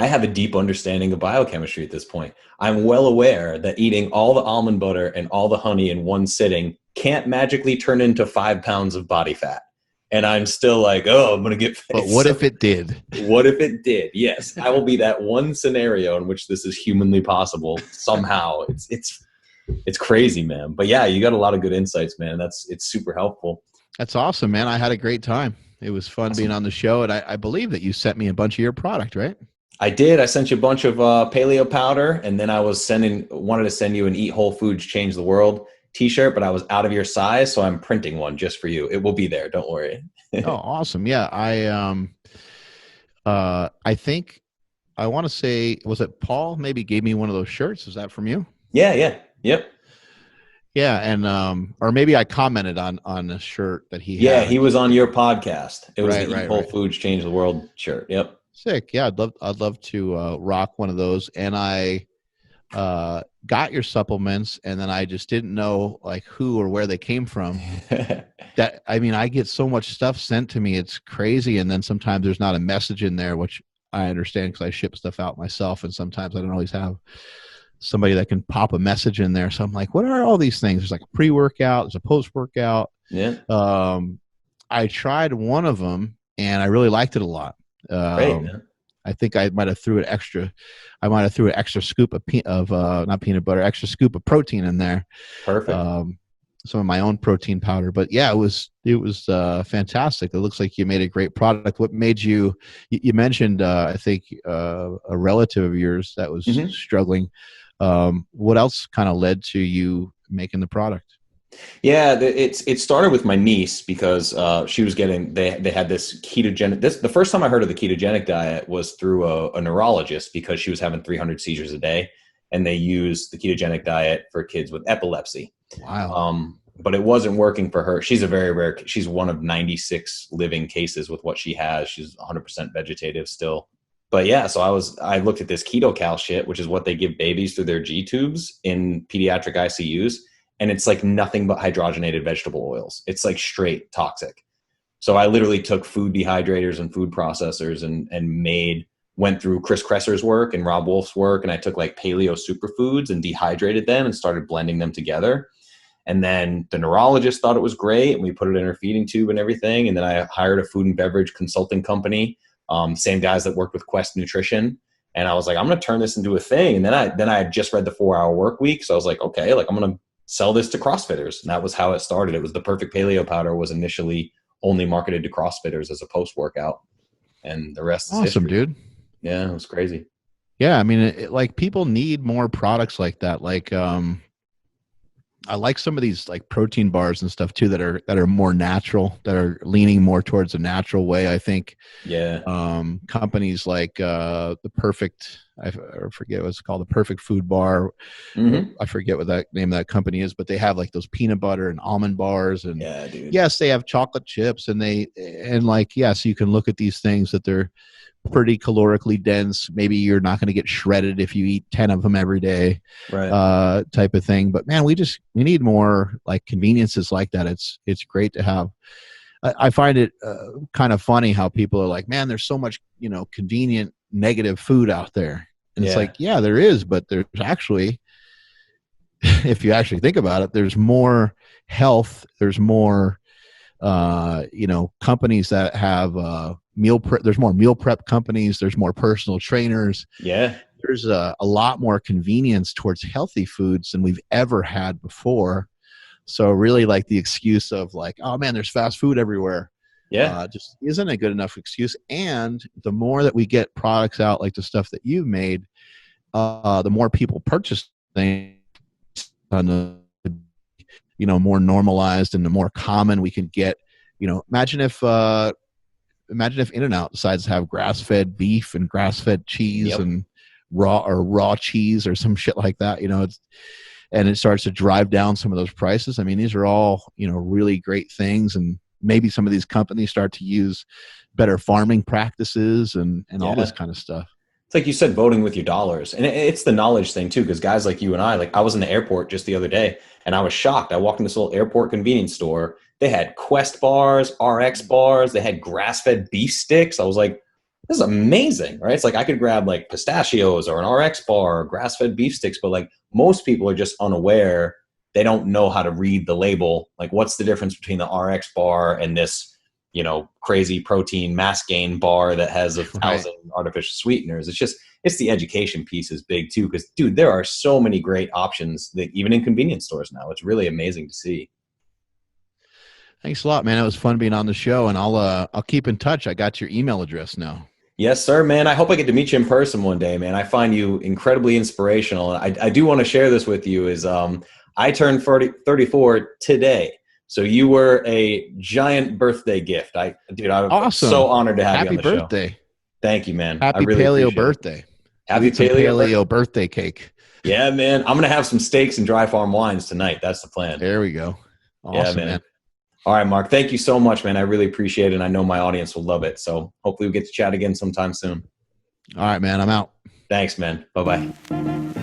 I have a deep understanding of biochemistry at this point. I'm well aware that eating all the almond butter and all the honey in one sitting can't magically turn into 5 pounds of body fat. And I'm still like, oh, I'm going to get fat. But what if it did? What if it did? Yes, I will be that one scenario in which this is humanly possible somehow. It's crazy, man. But yeah, you got a lot of good insights, man. It's super helpful. That's awesome, man. I had a great time. It was fun being on the show. And I believe that you sent me a bunch of your product, right? I did. I sent you a bunch of paleo powder, and then I wanted to send you an Eat Whole Foods Change the World t-shirt, but I was out of your size, so I'm printing one just for you. It will be there. Don't worry. Oh, awesome. Yeah. I think I want to say, was it Paul maybe gave me one of those shirts? Is that from you? Yeah. Yep. Yeah. And, or maybe I commented on the shirt that he had. Yeah, he was on your podcast. It was Right, the right, Eat Whole right. Foods Change the World shirt. Yep. Sick. Yeah. I'd love to rock one of those. And I got your supplements, and then I just didn't know like who or where they came from. I get so much stuff sent to me. It's crazy. And then sometimes there's not a message in there, which I understand because I ship stuff out myself. And sometimes I don't always have somebody that can pop a message in there. So I'm like, what are all these things? There's like a pre-workout, there's a post-workout. Yeah. I tried one of them and I really liked it a lot. Great, man. I think I might have threw an extra scoop of not peanut butter, extra scoop of protein in there. Perfect. Some of my own protein powder, but yeah, it was fantastic. It looks like you made a great product. What made you mentioned, I think, a relative of yours that was struggling. What else kind of led to you making the product? Yeah, it started with my niece because she was getting they had this ketogenic. The first time I heard of the ketogenic diet was through a neurologist because she was having 300 seizures a day, and they used the ketogenic diet for kids with epilepsy. Wow. But it wasn't working for her. She's a very rare. She's one of 96 living cases with what she has. She's 100% vegetative still. But yeah, so I looked at this KetoCal shit, which is what they give babies through their G tubes in pediatric ICUs. And it's like nothing but hydrogenated vegetable oils. It's like straight toxic. So I literally took food dehydrators and food processors and went through Chris Kresser's work and Rob Wolf's work. And I took like paleo superfoods and dehydrated them and started blending them together. And then the neurologist thought it was great. And we put it in her feeding tube and everything. And then I hired a food and beverage consulting company. Same guys that worked with Quest Nutrition. And I was like, I'm going to turn this into a thing. And then I had just read the 4-Hour Work Week. So I was like, okay, like I'm going to sell this to CrossFitters. And that was how it started. It was the Perfect Paleo Powder was initially only marketed to CrossFitters as a post-workout. And the rest is Awesome, history. dude. Yeah, it was crazy. Yeah, I mean, like people need more products like that. Like, I like some of these like protein bars and stuff too that are more natural, that are leaning more towards a natural way. I think. Yeah. Companies like the Perfect, I forget what it's called, the Perfect Food Bar. I forget what that name of that company is, but they have like those peanut butter and almond bars, and Yeah, dude. yes, they have chocolate chips, and yes, you can look at these things that they're pretty calorically dense. Maybe you're not going to get shredded if you eat 10 of them every day, Right. type of thing. But man, we need more like conveniences like that. It's great to have. I find it kind of funny how people are like, man, there's so much, convenient negative food out there. And it's like, yeah, there is, but there's actually, if you actually think about it, there's more health. There's more, companies that have meal prep. There's more meal prep companies. There's more personal trainers. Yeah. There's a lot more convenience towards healthy foods than we've ever had before. So really like the excuse of like, oh man, there's fast food everywhere. Yeah. Just isn't a good enough excuse. And the more that we get products out, like the stuff that you've made, the more people purchase things on the, more normalized and the more common we can get. Imagine if In-N-Out decides to have grass-fed beef and grass-fed cheese and raw cheese or some shit like that, and it starts to drive down some of those prices. I mean, these are all, really great things. And maybe some of these companies start to use better farming practices and all this kind of stuff. It's like you said, voting with your dollars. And it's the knowledge thing too, because guys like you and I was in the airport just the other day and I was shocked. I walked in this little airport convenience store. They had Quest bars, RX bars. They had grass-fed beef sticks. I was like, this is amazing, right? It's like I could grab like pistachios or an RX bar or grass-fed beef sticks, but like most people are just unaware. They don't know how to read the label. Like, what's the difference between the RX bar and this, crazy protein mass gain bar that has 1,000 artificial sweeteners? It's the education piece is big too. Cause dude, there are so many great options that even in convenience stores now. It's really amazing to see. Thanks a lot, man. It was fun being on the show, and I'll keep in touch. I got your email address now. Yes, sir, man. I hope I get to meet you in person one day, man. I find you incredibly inspirational. I do want to share this with you is I turned 34 today. So you were a giant birthday gift. I'm awesome. So honored to have Happy you on the birthday. show. Thank you, man. Happy paleo birthday. Happy paleo birthday cake. Yeah, man. I'm going to have some steaks and dry farm wines tonight. That's the plan. There we go. Awesome, yeah, man. All right, Mark. Thank you so much, man. I really appreciate it. And I know my audience will love it. So hopefully we get to chat again sometime soon. All right, man. I'm out. Thanks, man. Bye-bye.